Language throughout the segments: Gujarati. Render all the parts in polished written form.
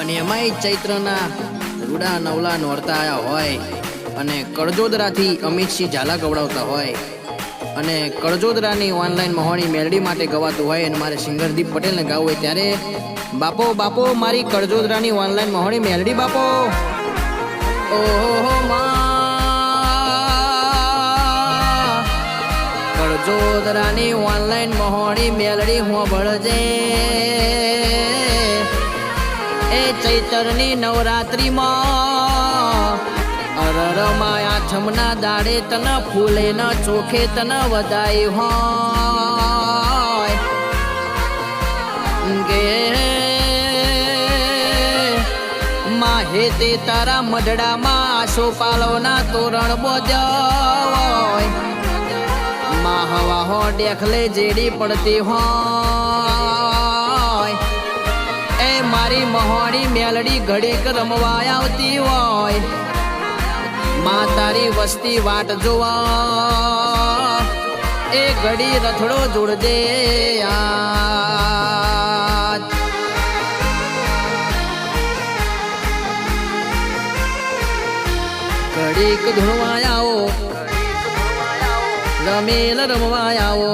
અને એમાંય ચૈત્રના રૂડા નવલા નોરતા આવ્યા હોય અને કડજોદરાથી અમિતસિંહ ઝાલા ગવડાવતા હોય અને કડજોદરાની ઓનલાઈન મહોણી મેલડી માટે ગવાતું હોય અને મારે સિંગરદીપ પટેલને ગાવું હોય ત્યારે બાપો બાપો મારી કડજોદરાની ઓનલાઈન મહોણી મેલડી બાપો ઓહો કડજોદરાની ઓનલાઈન મહોણી મેલડી હું ભળજે એ ચૈતરની નવરાત્રીમાં અરરમાં આઠમના દાડે તન ફૂલે ન ચોખે તન વધાઈ હોય ગે માહે તે તારા મઢડામાં આશો પાલોના તોરણ બોજય મા હવા હો ડેખલે જેડી પડતી હોય એ મારી મહોણી મેલડી ઘડીક રમવા આવતી હોય માં તારી વસ્તી વાટ જોવા એ ઘડી રથડો જોડજે યાદ ઘડીક ધૂણવા આવો રમેલ રમવા આવો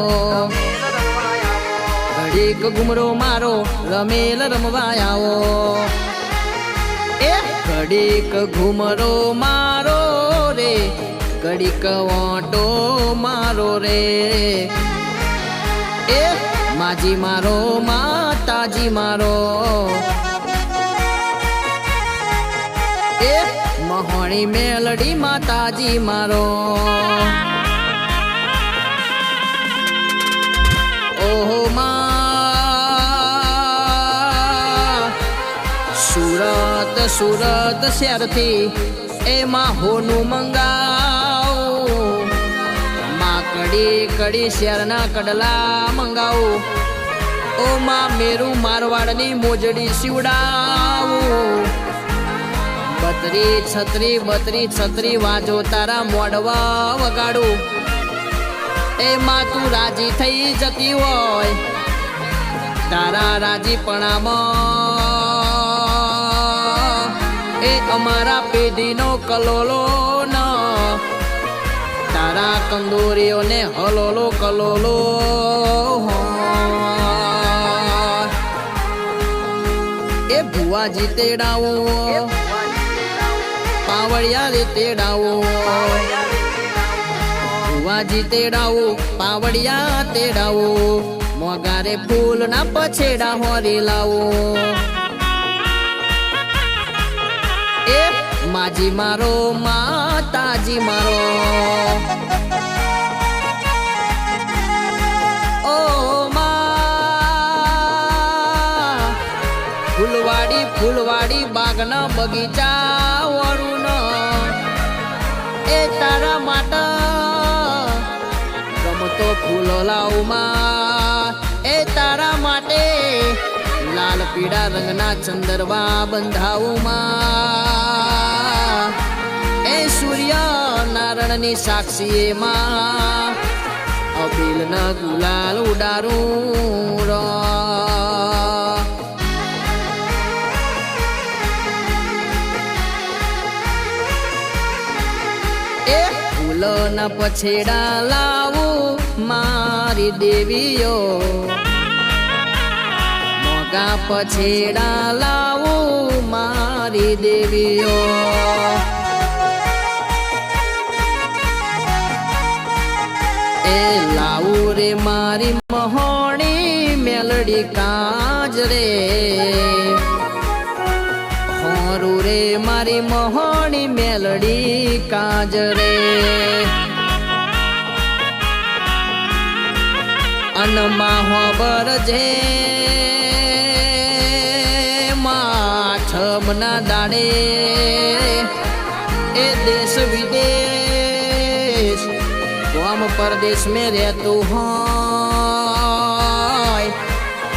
ઘડીક ઘુમરો મારો રમેલ રમવા આવો એ ઘડીક ઘુમરો મારો રે ઘડીક વાંટો મારો રે એ માજી મારો માતાજી મારો એ મહોણી મેલડી માતાજી મારો ઓહો સુરત સુરત શહેરથી એમાં હોનું મંગાવું માં કડી કડી શહેરના કડલા મંગાવું ઓ માં મેરું મારવાડની મોજડી સીવડાવું 32 છત્રી વાજો તારા મોડવા વગાડું એમાં તું રાજી થઈ જતી હોય તારા રાજીપણામાં એ અમારા પેઢીનો કલોલો ન તારા કંદોરીઓને હલોલો કલોલો એ ભુવાજી તેડાવો પાવડિયા રે તેડાવો ભુવાજી તેડાવો પાવડિયા તેડાવો મોગારે ફૂલ ના પછેડા હોરી લાવો એ માજી મારો માતાજી મારો ઓ મા ફૂલવાડી ફૂલવાડી બાગના બગીચા વરુણ એ તારા માટે ગમતો ફૂલો લાવમાં એ તારા માટે લાલ પીળા રંગના ચંદરવા બંધાવુમાં એ સૂર્ય નારાયણની સાક્ષી માં અબીલ ના ગુલાલ ઉડારું એ ફૂલો ના પછેડા લાવું મારી દેવીઓ મોગા પછેડા લાવું મારી દેવીઓ એ લાવું રે મારી મહોણી મેલડી કાજ રે હોરું રે મારી મહોણી મેલડી કાજ રે અનમાં હોબર જે માઠમના દાડે એ દેશ વિદેશ ગામ પરદેશ में રહેતું હોય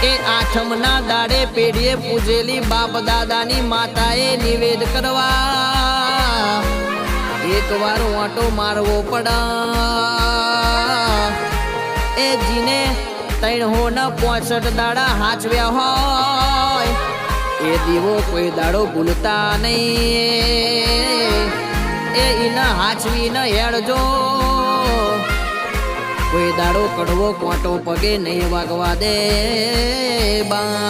એ આઠમના દાડે પેઢીએ પૂજેલી બાપ દાદાની માતાએ નિવેદ કરવા એકવાર વાંટો મારવો પડા એ જીને 365 દાડા હાચવ્યા હોય એ દીવો કોઈ દાડો ભૂલતા નહીં એ ઈના હાચવી ન હેડજો કોઈ દાડો કડવો કોટો પગે નહીં વાગવા દે બા